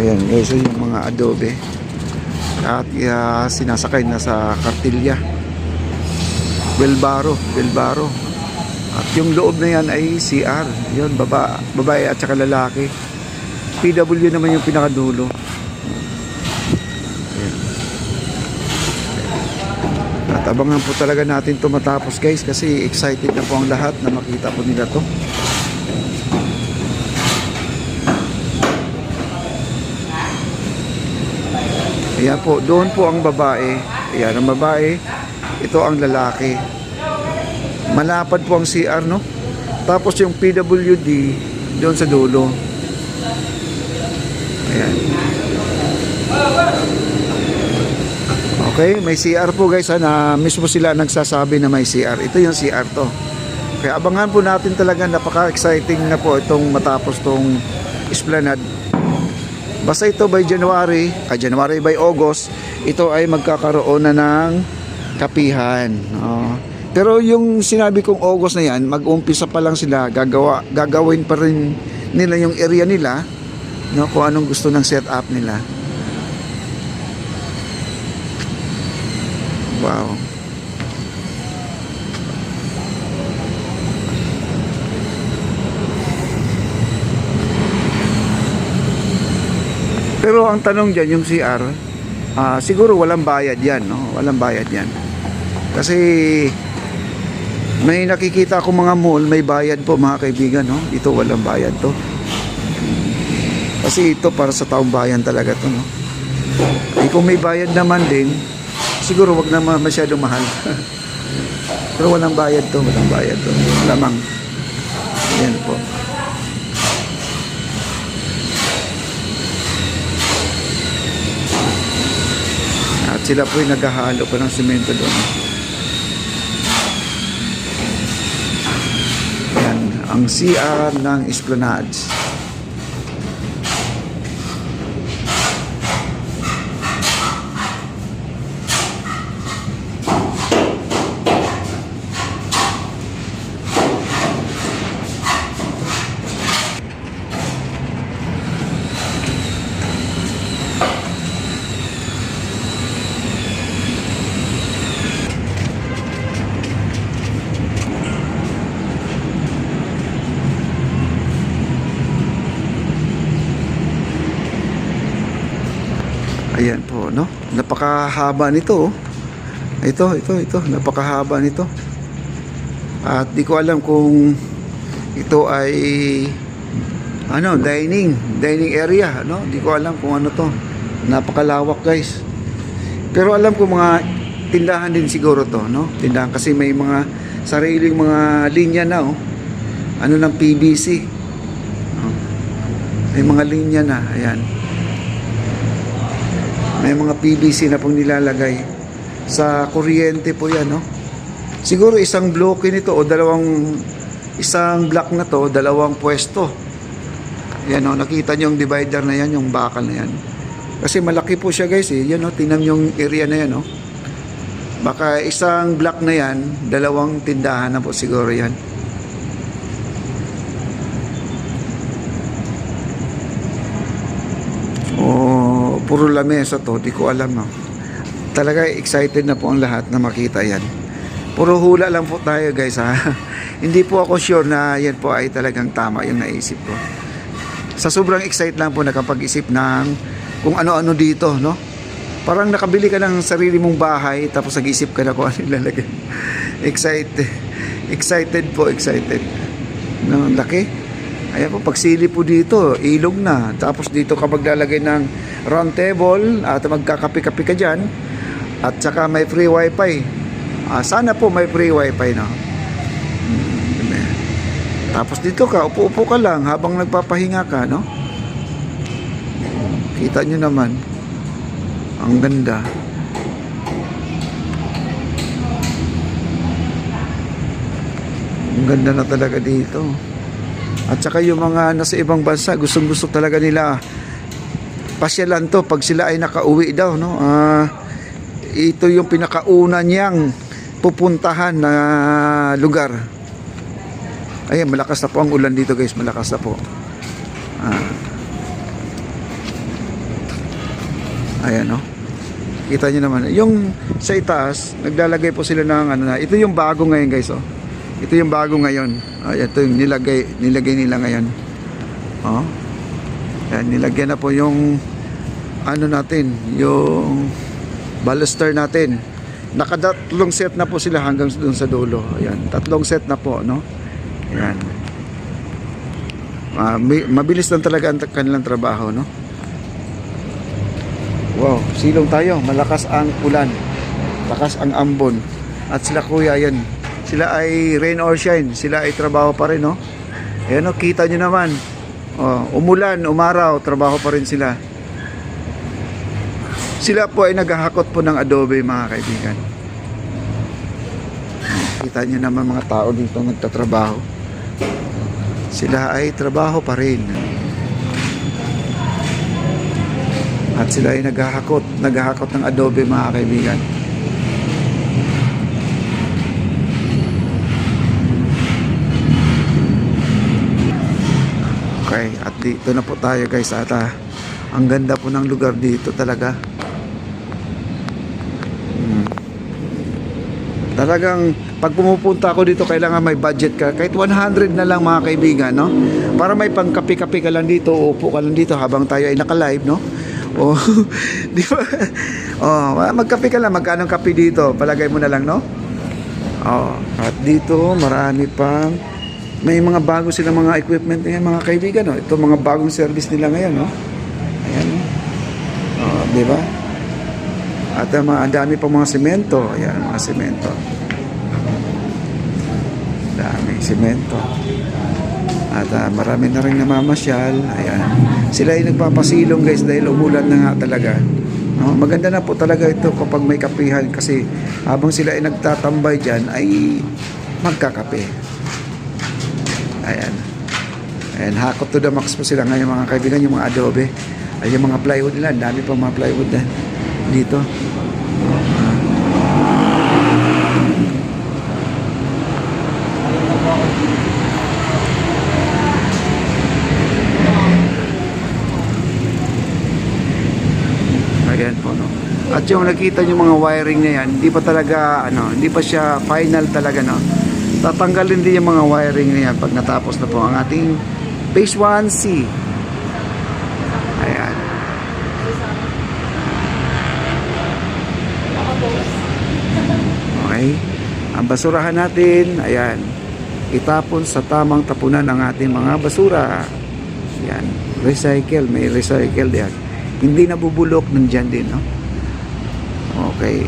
Ayan guys, yung mga adobe at sinasakay na sa kartilya, wheelbarrow. At yung loob na yan ay CR, yun, babae at saka lalaki. PW naman yung pinakadulo. Ayan. At abangan po talaga natin ito matapos guys, kasi excited na po ang lahat na makita po nila to. Ayan po, doon po ang babae. Ayan ang babae. Ito ang lalaki. Malapad po ang CR, no? Tapos yung PWD doon sa dulo. Ayan. Okay, may CR po guys, na mismo sila nagsasabi na may CR. Ito yung CR to. Kaya abangan po natin talaga, napaka-exciting na po itong matapos tong Esplanade. Basta ito by January by August, ito ay magkakaroon na ng kapihan. Pero yung sinabi kong August na yan, mag-umpisa pa lang sila, gagawin pa rin nila yung area nila, no, kung anong gusto ng setup nila. Wow. Pero ang tanong dyan, yung CR, siguro walang bayad yan, no? Walang bayad yan. Kasi may nakikita ako mga mall, may bayad po mga kaibigan, no? Ito walang bayad to. Kasi ito para sa taong bayan talaga to, no? Kung may bayad naman din, siguro wag naman masyadong mahal. Pero walang bayad to, lamang. Yan po. At sila po yung naghahalo pa ng semento doon. Yan, ang CR ng Esplanades. Ayan po, no? Napakahaba nito, oh. Ito, napakahaba nito. At di ko alam kung ito ay dining area, no? Di ko alam kung ano to. Napakalawak, guys. Pero alam ko mga tindahan din siguro to, no? Tindahan kasi may mga sariling mga linya na, oh. Ano ng PVC. Oh. May mga linya na, ayan. May mga PVC na pong nilalagay sa kuryente po yan, no? Siguro isang bloke nito o isang block na to, dalawang pwesto. Yan, no? Nakita nyo yung divider na yan, yung bakal na yan. Kasi malaki po siya, guys, eh. Yan, no? Tingnan yung area na yan, no? Baka isang block na yan, dalawang tindahan na po siguro yan. Puro lamesa to, di ko alam, no? Talaga excited na po ang lahat na makita yan. Puro hula lang po tayo, guys, ha. Hindi po ako sure na yan po ay talagang tama yung naisip ko. Sa sobrang excited lang po nakapag-isip ng kung ano-ano dito, no? Parang nakabili ka ng sarili mong bahay tapos nag-isip ka na kung ano ilalagay. Excited. No, laki. Ayan po, pagsili po dito, ilog na. Tapos dito ka maglalagay ng round table at magkakape-kape ka dyan. At saka may free wifi. Sana po may free wifi, no? Tapos dito ka, upo-upo ka lang habang nagpapahinga ka, no? Kita nyo naman. Ang ganda. Ang ganda na talaga dito. At saka yung mga nasa ibang bansa, gustong-gusto talaga nila pasyalan to pag sila ay nakauwi daw, no? Ito yung pinakauna niyang pupuntahan na lugar. Ayan, malakas na po ang ulan dito, guys. Malakas na po. Ayan, no? Kita nyo naman. Yung sa itaas, naglalagay po sila ng ano na. Ito yung bago ngayon, guys, oh. Ito yung bago ngayon. Ito yung nilagay nila ngayon. Oh. Ayan, nilagyan na po yung ano natin, yung baluster natin. Nakatatlong set na po sila hanggang doon sa dulo. Ayan, tatlong set na po, no? Ayan. Mabilis lang talaga ang kanilang trabaho, no? Wow, silong tayo. Malakas ang ulan. Lakas ang ambon. At sila kuya, yan. Sila ay rain or shine. Sila ay trabaho pa rin, no? Ayan, no? Kita nyo naman. Oh, umulan, umaraw, trabaho pa rin sila. Sila po ay naghahakot po ng adobe, mga kaibigan. Kita nyo naman mga tao dito nagtatrabaho. Sila ay trabaho pa rin. At sila ay naghahakot ng adobe, mga kaibigan. Okay, at dito na po tayo, guys. At ang ganda po ng lugar dito talaga. Talagang pag pumupunta ako dito, kailangan may budget ka. Kahit 100 na lang, mga kaibigan, no? Para may pangkape-kape ka lang dito, upo ka lang dito habang tayo ay naka-live, no? Oh, di ba? Oh, magkape ka lang. Magkano kape dito? Palagay mo na lang, no? Oh, at dito marami pang may mga bago silang mga equipment ngayon, mga kaibigan, no? Ito mga bagong service nila ngayon, no? Ayan, no? Oh, di ba? At ang dami pang mga semento. Ayan, mga semento. Dami semento. At marami na rin namamasyal. Ayan. Sila ay nagpapasilong, guys, dahil umulan na nga talaga. No? Maganda na po talaga ito kapag may kapihan, kasi habang sila ay nagtatambay dyan ay magkakape. Ayan. Ayan, hakot to the max po sila ngayon, mga kaibigan, yung mga adobe. Ay, yung mga plywood nila. Dami pa mga plywood na dito. Ayan po, no? At yung nakita nyo mga wiring na yan, hindi pa talaga, hindi pa siya final talaga, no? Tatanggalin din yung mga wiring na yan pag natapos na po ang ating phase 1C. Ayan. Okay. Ang basurahan natin, ayan, itapon sa tamang tapunan ng ating mga basura. Ayan. Recycle, may recycle yan. Hindi nabubulok, nandyan din, no? Okay.